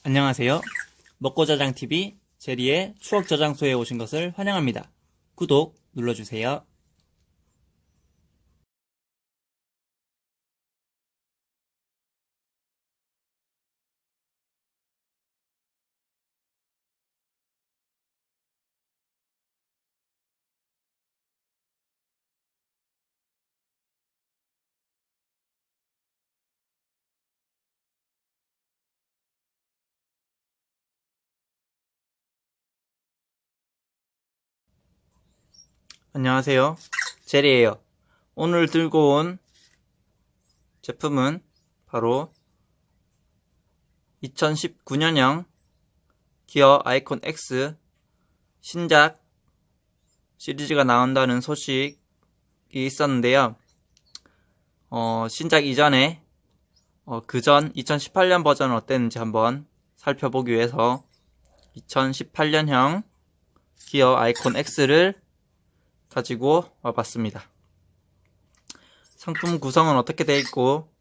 안녕하세요. 먹고자장TV 제리의 추억저장소에 오신 것을 환영합니다. 구독 눌러주세요. 안녕하세요. 제리예요. 오늘 들고 온 제품은 바로 2019년형 기어 아이콘 X 신작 시리즈가 나온다는 소식이 있었는데요. 신작 이전에 그전 2018년 버전은 어땠는지 한번 살펴보기 위해서 2018년형 기어 아이콘 X를 가지고 와봤습니다. 상품 구성은 어떻게 되어 있고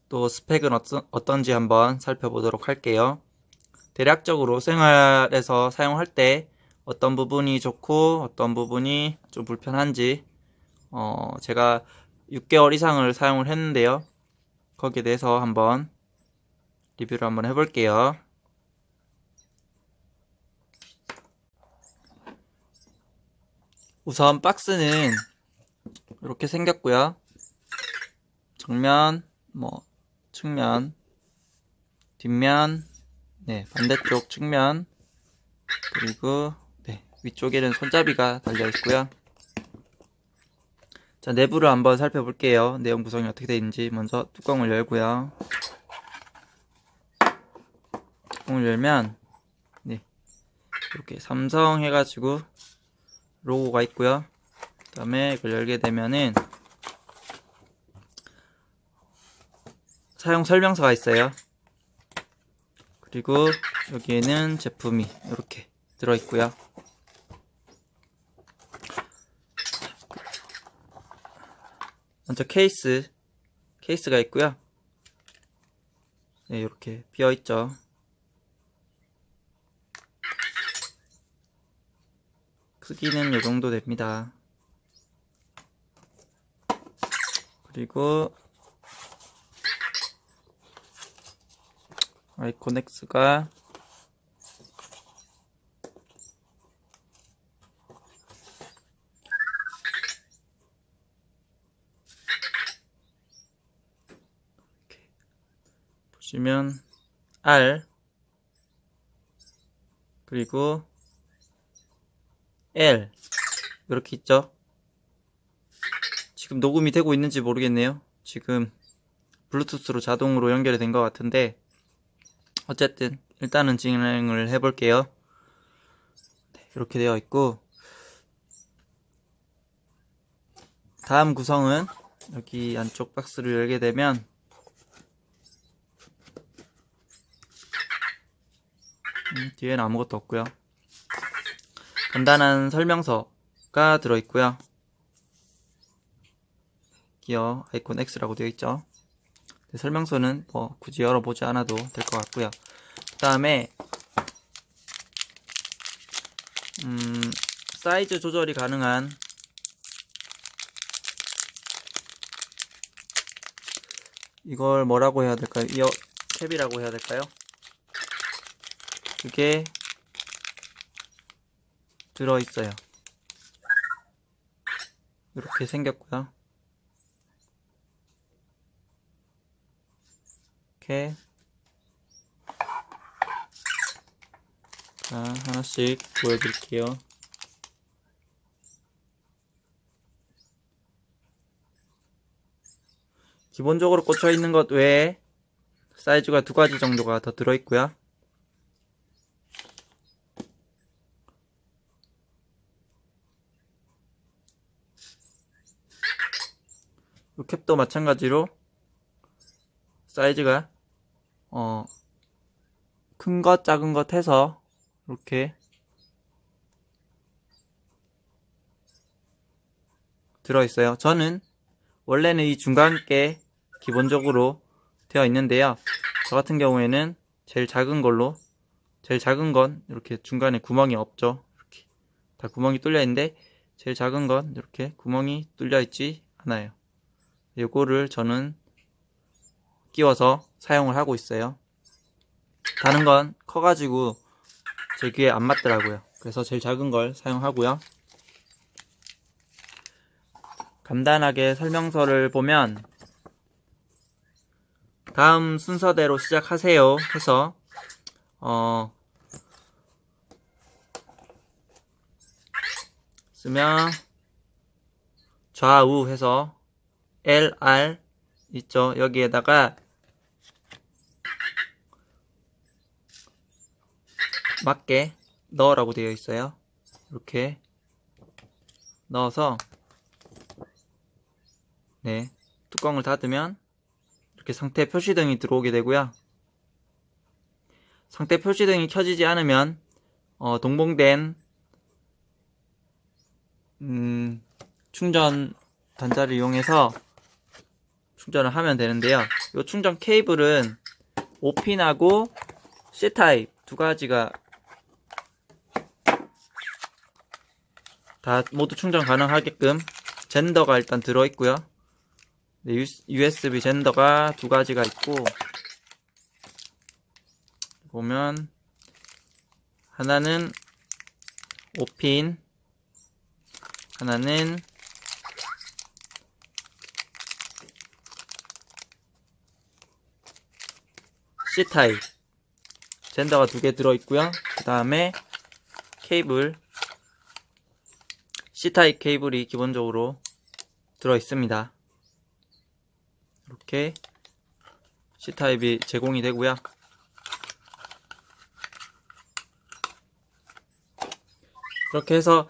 또 스펙은 어떤지 한번 살펴보도록 할게요. 대략적으로 생활에서 사용할 때 어떤 부분이 좋고 어떤 부분이 좀 불편한지 제가 6개월 이상을 사용을 했는데요. 거기에 대해서 한번 리뷰를 한번 해볼게요. 우선 박스는 이렇게 생겼고요. 정면, 측면, 뒷면, 반대쪽 측면, 그리고 위쪽에는 손잡이가 달려 있고요. 자, 내부를 한번 살펴볼게요. 내용 구성이 어떻게 되어 있는지. 먼저 뚜껑을 열고요. 뚜껑을 열면 이렇게 삼성 해가지고 로고가 있고요. 그 다음에 이걸 열게 되면은 사용 설명서가 있어요. 그리고 여기에는 제품이 이렇게 들어있고요. 먼저 케이스가 있고요. 이렇게 비어있죠. 크기는 이 정도 됩니다. 그리고 아이콘 X가 보시면 R 그리고 L 이렇게 있죠. 지금 녹음이 되고 있는지 모르겠네요. 지금 블루투스로 자동으로 연결이 된 것 같은데 어쨌든 일단은 진행을 해볼게요. 이렇게 되어 있고 다음 구성은 여기 안쪽 박스를 열게 되면 뒤에는 아무것도 없고요. 간단한 설명서가 들어있고요. 기어 아이콘 X라고 되어 있죠. 설명서는 굳이 열어보지 않아도 될 것 같고요. 그 다음에 사이즈 조절이 가능한 이걸 뭐라고 해야 될까요? 이어 캡이라고 해야 될까요? 그게 들어있어요. 이렇게 생겼고요. 이렇게 자, 하나씩 보여드릴게요. 기본적으로 꽂혀 있는 것 외에 사이즈가 2가지 정도가 더 들어있고요. 이 캡도 마찬가지로 사이즈가 큰 것 작은 것 해서 이렇게 들어있어요. 저는 원래는 이 중간께 기본적으로 되어 있는데요. 저 같은 경우에는 제일 작은 걸로 제일 작은 건 이렇게 중간에 구멍이 없죠. 이렇게 다 구멍이 뚫려 있는데 제일 작은 건 이렇게 구멍이 뚫려 있지 않아요. 요거를 저는 끼워서 사용을 하고 있어요. 다른 건 커가지고 제 귀에 안 맞더라고요. 그래서 제일 작은 걸 사용하고요. 간단하게 설명서를 보면 다음 순서대로 시작하세요 해서 쓰면 좌우 해서 LR 있죠. 여기에다가 맞게 넣으라고 되어 있어요. 이렇게 넣어서 네, 뚜껑을 닫으면 이렇게 상태 표시등이 들어오게 되고요. 상태 표시등이 켜지지 않으면 동봉된 충전 단자를 이용해서 충전을 하면 되는데요. 이 충전 케이블은 5핀하고 C타입 두 가지가 다 모두 충전 가능하게끔 젠더가 일단 들어있고요. 네, USB 젠더가 두 가지가 있고 보면 하나는 5핀 하나는 C타입 젠더가 두 개 들어있고요. 그 다음에 케이블 C타입 케이블이 기본적으로 들어있습니다. 이렇게 C타입이 제공이 되고요. 그렇게 해서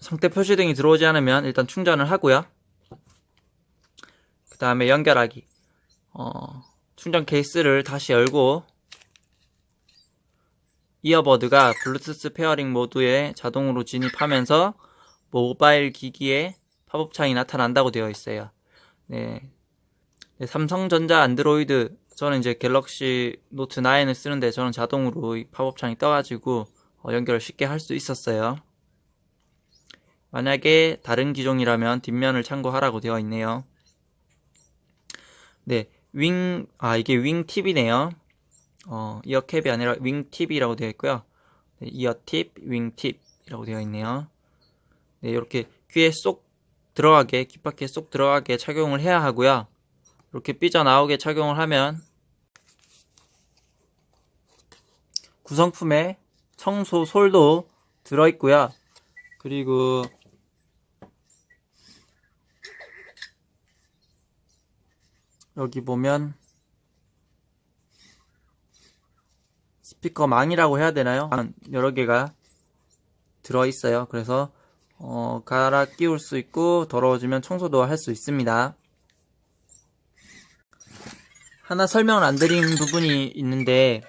상태 표시등이 들어오지 않으면 일단 충전을 하고요. 그 다음에 연결하기. 충전 케이스를 다시 열고 이어버드가 블루투스 페어링 모드에 자동으로 진입하면서 모바일 기기에 팝업 창이 나타난다고 되어 있어요. 네. 네, 삼성전자 안드로이드 저는 이제 갤럭시 노트 9을 쓰는데 저는 자동으로 이 팝업 창이 떠가지고 연결을 쉽게 할 수 있었어요. 만약에 다른 기종이라면 뒷면을 참고하라고 되어 있네요. 네, 이게 윙팁이네요. 이어캡이 아니라 윙팁이라고 되어 있고요. 네, 이어팁, 윙팁이라고 되어 있네요. 네, 이렇게 귀에 쏙 들어가게, 귓바퀴에 쏙 들어가게 착용을 해야 하고요. 이렇게 삐져나오게 착용을 하면 구성품에 청소솔도 들어있고요. 그리고 여기 보면 스피커망이라고 해야 되나요? 여러 개가 들어있어요. 그래서 갈아 끼울 수 있고 더러워지면 청소도 할 수 있습니다. 하나 설명을 안 드린 부분이 있는데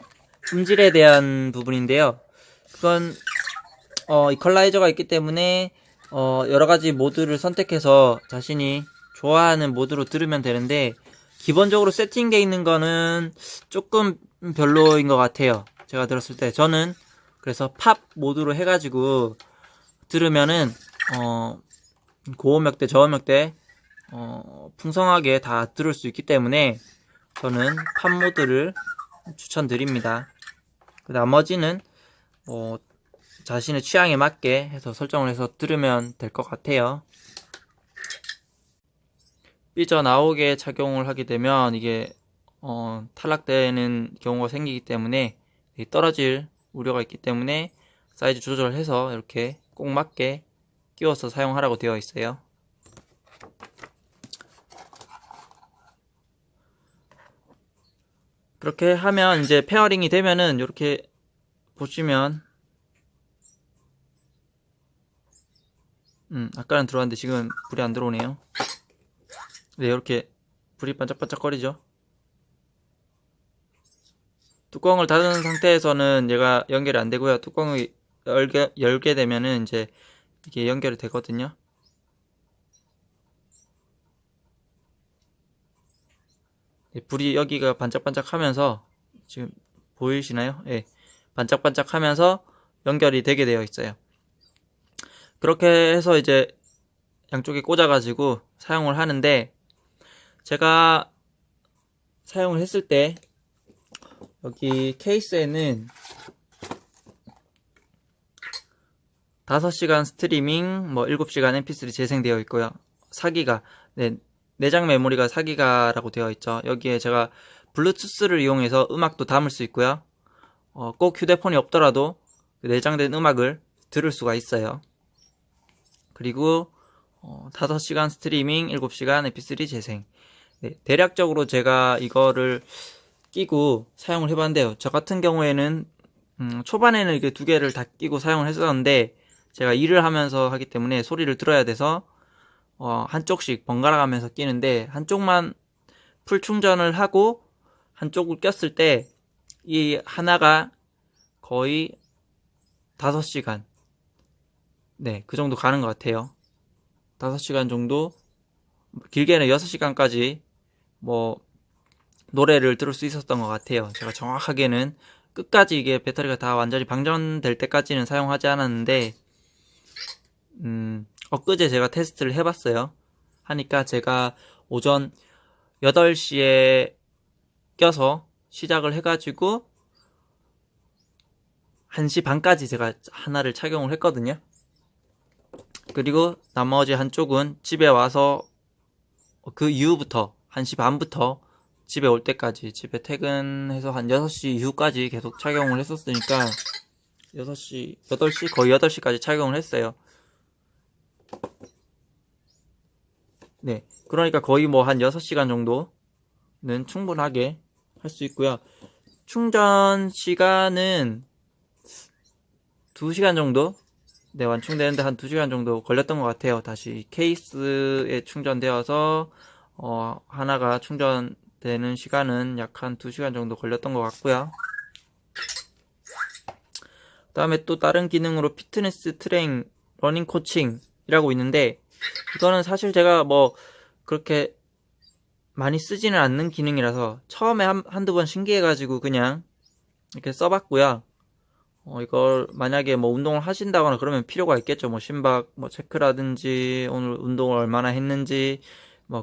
품질에 대한 부분인데요. 그건 이퀄라이저가 있기 때문에 여러가지 모드를 선택해서 자신이 좋아하는 모드로 들으면 되는데 기본적으로 세팅되어 있는 거는 조금 별로인 것 같아요. 제가 들었을 때 저는 그래서 팝 모드로 해가지고 들으면은 고음역대 저음역대 풍성하게 다 들을 수 있기 때문에 저는 팝 모드를 추천드립니다. 나머지는 자신의 취향에 맞게 해서 설정을 해서 들으면 될 것 같아요. 삐져나오게 착용을 하게 되면 이게 탈락되는 경우가 생기기 때문에 떨어질 우려가 있기 때문에 사이즈 조절해서 이렇게 꼭 맞게 끼워서 사용하라고 되어 있어요. 그렇게 하면 이제 페어링이 되면은 이렇게 보시면 아까는 들어왔는데 지금 불이 안 들어오네요. 네, 이렇게 불이 반짝반짝거리죠. 뚜껑을 닫은 상태에서는 얘가 연결이 안 되고요. 뚜껑을 열게 되면은 이제 이게 연결이 되거든요. 네, 불이 여기가 반짝반짝 하면서 지금 보이시나요? 예. 반짝반짝 하면서 연결이 되게 되어 있어요. 그렇게 해서 이제 양쪽에 꽂아가지고 사용을 하는데, 제가 사용을 했을 때 여기 케이스에는 5시간 스트리밍, 7시간 mp3 재생되어 있고요. 4기가, 내장 메모리가 4기가라고 되어 있죠. 여기에 제가 블루투스를 이용해서 음악도 담을 수 있고요. 꼭 휴대폰이 없더라도 내장된 음악을 들을 수가 있어요. 그리고 5시간 스트리밍, 7시간 mp3 재생. 대략적으로 제가 이거를 끼고 사용을 해봤는데요. 저 같은 경우에는 초반에는 이게 2개를 다 끼고 사용을 했었는데, 제가 일을 하면서 하기 때문에 소리를 들어야 돼서 한쪽씩 번갈아 가면서 끼는데, 한쪽만 풀 충전을 하고 한쪽을 꼈을 때 이 하나가 거의 5시간, 그 정도 가는 것 같아요. 5시간 정도, 길게는 6시간까지 노래를 들을 수 있었던 것 같아요. 제가 정확하게는 끝까지 이게 배터리가 다 완전히 방전될 때까지는 사용하지 않았는데, 엊그제 제가 테스트를 해봤어요. 하니까 제가 오전 8시에 껴서 시작을 해가지고 1시 반까지 제가 하나를 착용을 했거든요. 그리고 나머지 한쪽은 집에 와서 그 이후부터 1시 반부터 집에 올 때까지, 집에 퇴근해서 한 6시 이후까지 계속 착용을 했었으니까 8시 거의 8시까지 착용을 했어요. 그러니까 거의 한 6시간 정도는 충분하게 할 수 있고요. 충전 시간은 2시간 정도? 완충되는데 한 2시간 정도 걸렸던 것 같아요. 다시 케이스에 충전되어서 하나가 충전되는 시간은 약 한 2시간 정도 걸렸던 것 같고요. 그 다음에 또 다른 기능으로 피트니스 트레인 러닝 코칭이라고 있는데, 이거는 사실 제가 그렇게 많이 쓰지는 않는 기능이라서 처음에 한두 번 신기해가지고 그냥 이렇게 써봤고요. 이걸 만약에 운동을 하신다거나 그러면 필요가 있겠죠. 심박 체크라든지 오늘 운동을 얼마나 했는지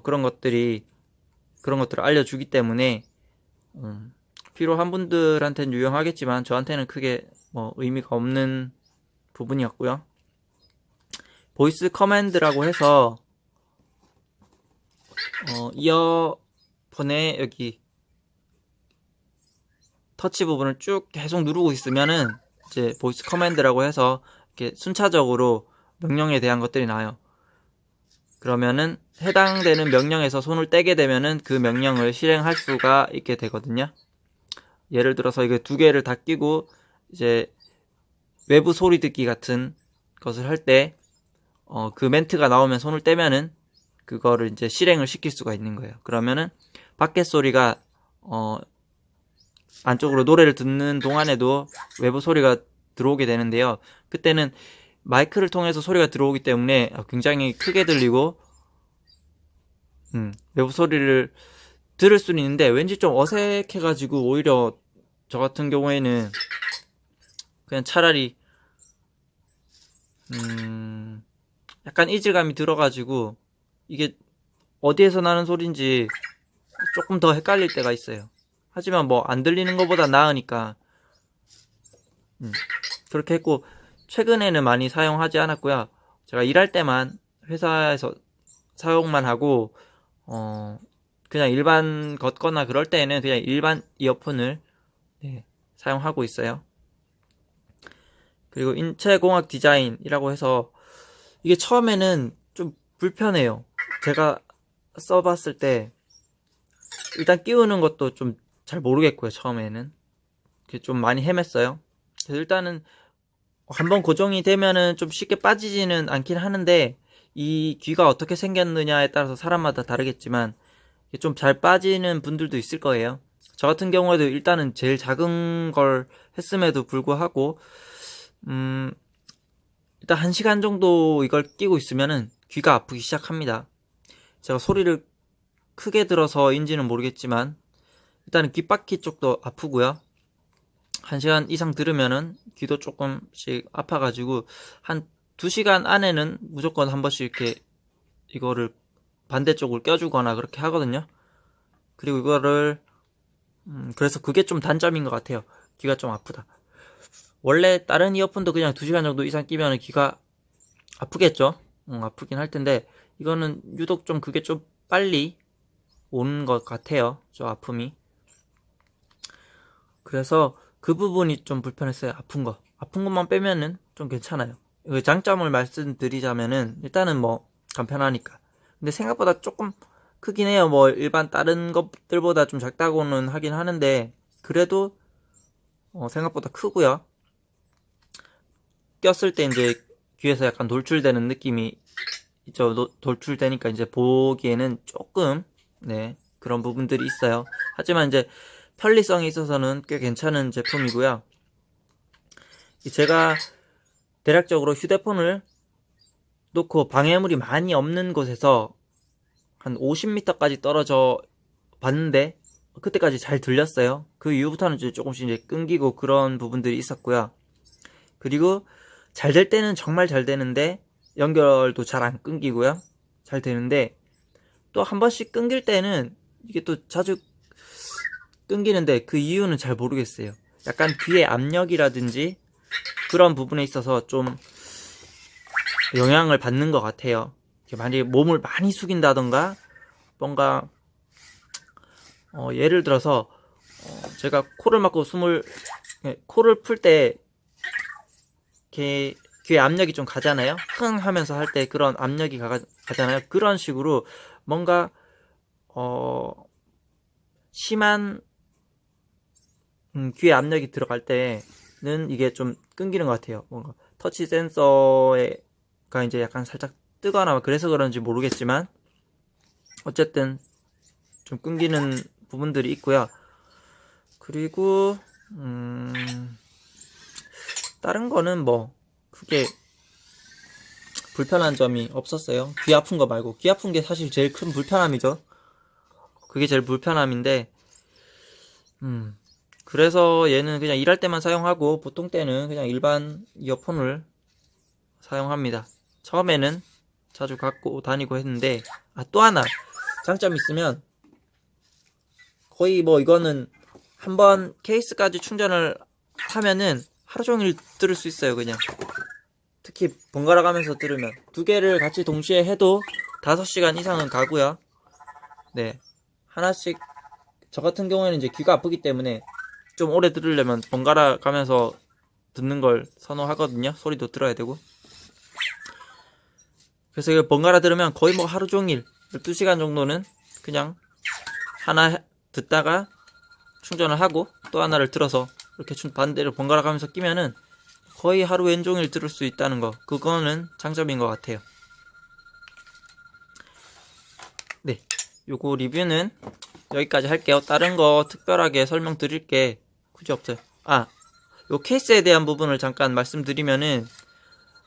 그런 것들을 알려주기 때문에 필요한 분들한테는 유용하겠지만 저한테는 크게 의미가 없는 부분이었고요. 보이스 커맨드라고 해서 이어폰에 여기 터치 부분을 쭉 계속 누르고 있으면은 이제 보이스 커맨드라고 해서 이렇게 순차적으로 명령에 대한 것들이 나와요. 그러면은 해당되는 명령에서 손을 떼게 되면은 그 명령을 실행할 수가 있게 되거든요. 예를 들어서 이게 2개를 다 끼고 이제 외부 소리 듣기 같은 것을 할 때 그 멘트가 나오면 손을 떼면은 그거를 이제 실행을 시킬 수가 있는 거예요. 그러면은 밖에 소리가 안쪽으로 노래를 듣는 동안에도 외부 소리가 들어오게 되는데요. 그때는 마이크를 통해서 소리가 들어오기 때문에 굉장히 크게 들리고 외부 소리를 들을 수는 있는데 왠지 좀 어색해가지고 오히려 저 같은 경우에는 그냥 차라리 약간 이질감이 들어가지고 이게 어디에서 나는 소리인지 조금 더 헷갈릴 때가 있어요. 하지만 안 들리는 것보다 나으니까 그렇게 했고, 최근에는 많이 사용하지 않았고요. 제가 일할 때만 회사에서 사용만 하고 그냥 일반 걷거나 그럴 때에는 그냥 일반 이어폰을 사용하고 있어요. 그리고 인체공학 디자인이라고 해서 이게 처음에는 좀 불편해요. 제가 써봤을 때 일단 끼우는 것도 좀 잘 모르겠고요. 처음에는 좀 많이 헤맸어요. 그래서 일단은 한번 고정이 되면은 좀 쉽게 빠지지는 않긴 하는데, 이 귀가 어떻게 생겼느냐에 따라서 사람마다 다르겠지만 좀 잘 빠지는 분들도 있을 거예요. 저 같은 경우에도 일단은 제일 작은 걸 했음에도 불구하고 일단 1시간 정도 이걸 끼고 있으면은 귀가 아프기 시작합니다. 제가 소리를 크게 들어서인지는 모르겠지만 일단은 귓바퀴 쪽도 아프고요. 1시간 이상 들으면은 귀도 조금씩 아파가지고 한 2시간 안에는 무조건 한 번씩 이렇게 이거를 반대쪽을 껴주거나 그렇게 하거든요. 그리고 이거를 그래서 그게 좀 단점인 것 같아요. 귀가 좀 아프다. 원래 다른 이어폰도 그냥 2시간 정도 이상 끼면 귀가 아프겠죠? 아프긴 할 텐데 이거는 유독 좀 그게 좀 빨리 오는 것 같아요. 저 아픔이. 그래서 그 부분이 좀 불편했어요. 아픈 것만 빼면은 좀 괜찮아요. 장점을 말씀드리자면은 일단은 뭐 간편하니까. 근데 생각보다 조금 크긴 해요. 뭐 일반 다른 것들보다 좀 작다고는 하긴 하는데 그래도 생각보다 크고요. 꼈을 때 이제 귀에서 약간 돌출되는 느낌이 있죠. 돌출되니까 이제 보기에는 조금 네 그런 부분들이 있어요. 하지만 이제 편리성에 있어서는 꽤 괜찮은 제품이고요. 제가 대략적으로 휴대폰을 놓고 방해물이 많이 없는 곳에서 한 50m까지 떨어져 봤는데 그때까지 잘 들렸어요. 그 이후부터는 이제 조금씩 이제 끊기고 그런 부분들이 있었고요. 그리고 잘 될 때는 정말 잘 되는데 연결도 잘 안 끊기고요. 잘 되는데 또 한 번씩 끊길 때는 이게 또 자주 끊기는데 그 이유는 잘 모르겠어요. 약간 귀의 압력이라든지 그런 부분에 있어서 좀 영향을 받는 것 같아요. 만약에 몸을 많이 숙인다던가 뭔가 예를 들어서 제가 코를 막고 코를 풀 때 귀에 압력이 좀 가잖아요. 흥 하면서 할 때 그런 압력이 가잖아요. 그런 식으로 뭔가 심한 귀에 압력이 들어갈 때는 이게 좀 끊기는 것 같아요. 뭔가 터치 센서가 이제 약간 살짝 뜨거나 그래서 그런지 모르겠지만 어쨌든 좀 끊기는 부분들이 있고요. 그리고 다른 거는 뭐 크게 불편한 점이 없었어요. 귀 아픈 거 말고. 귀 아픈 게 사실 제일 큰 불편함이죠. 그게 제일 불편함인데 그래서 얘는 그냥 일할 때만 사용하고 보통 때는 그냥 일반 이어폰을 사용합니다. 처음에는 자주 갖고 다니고 했는데 또 하나 장점이 있으면 거의 뭐 이거는 한번 케이스까지 충전을 하면은 하루 종일 들을 수 있어요. 그냥 특히 번갈아 가면서 들으면 2개를 같이 동시에 해도 5시간 이상은 가고요. 네, 하나씩 저 같은 경우에는 이제 귀가 아프기 때문에 좀 오래 들으려면 번갈아 가면서 듣는 걸 선호하거든요. 소리도 들어야 되고. 그래서 이걸 번갈아 들으면 거의 뭐 하루 종일 12시간 정도는 그냥 하나 듣다가 충전을 하고 또 하나를 들어서 이렇게 반대로 번갈아 가면서 끼면은 거의 하루 왼종일 들을 수 있다는 거, 그거는 장점인 것 같아요. 네, 요거 리뷰는 여기까지 할게요. 다른 거 특별하게 설명드릴 게 굳이 없어요. 요 케이스에 대한 부분을 잠깐 말씀드리면은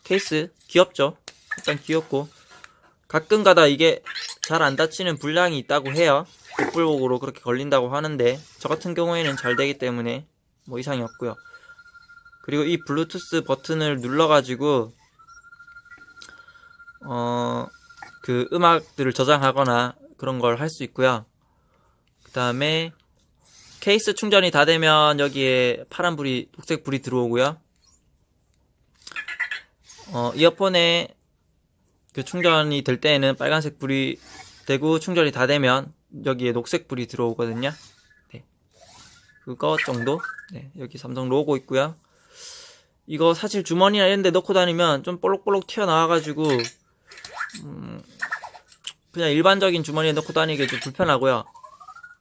케이스 귀엽죠? 일단 귀엽고 가끔가다 이게 잘 안 닫히는 불량이 있다고 해요. 복불복으로 그렇게 걸린다고 하는데 저 같은 경우에는 잘 되기 때문에 뭐 이상이 없고요. 그리고 이 블루투스 버튼을 눌러가지고 그 음악들을 저장하거나 그런 걸 할 수 있고요. 그 다음에 케이스 충전이 다 되면 여기에 파란 불이, 녹색 불이 들어오고요. 이어폰에 그 충전이 될 때에는 빨간색 불이 되고 충전이 다 되면 여기에 녹색 불이 들어오거든요. 네. 그거 정도. 네. 여기 삼성 로고 있고요. 이거 사실 주머니나 이런 데 넣고 다니면 좀 볼록볼록 튀어나와가지고 그냥 일반적인 주머니에 넣고 다니기 좀 불편하고요.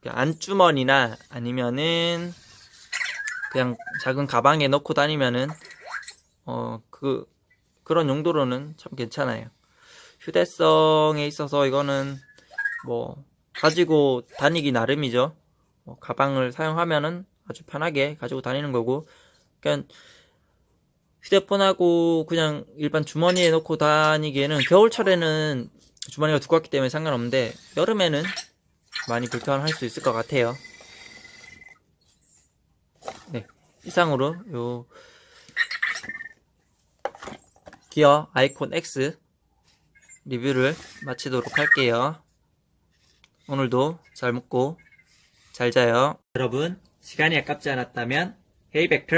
안주머니나 아니면은 그냥 작은 가방에 넣고 다니면은 그런 용도로는 참 괜찮아요. 휴대성에 있어서 이거는 뭐 가지고 다니기 나름이죠. 가방을 사용하면은 아주 편하게 가지고 다니는 거고, 그러니까 휴대폰하고 그냥 일반 주머니에 넣고 다니기에는 겨울철에는 주머니가 두껍기 때문에 상관없는데 여름에는 많이 불편할 수 있을 것 같아요. 네, 이상으로 요 기어 아이콘 X 리뷰를 마치도록 할게요. 오늘도 잘 먹고 잘 자요. 여러분, 시간이 아깝지 않았다면 헤이벡터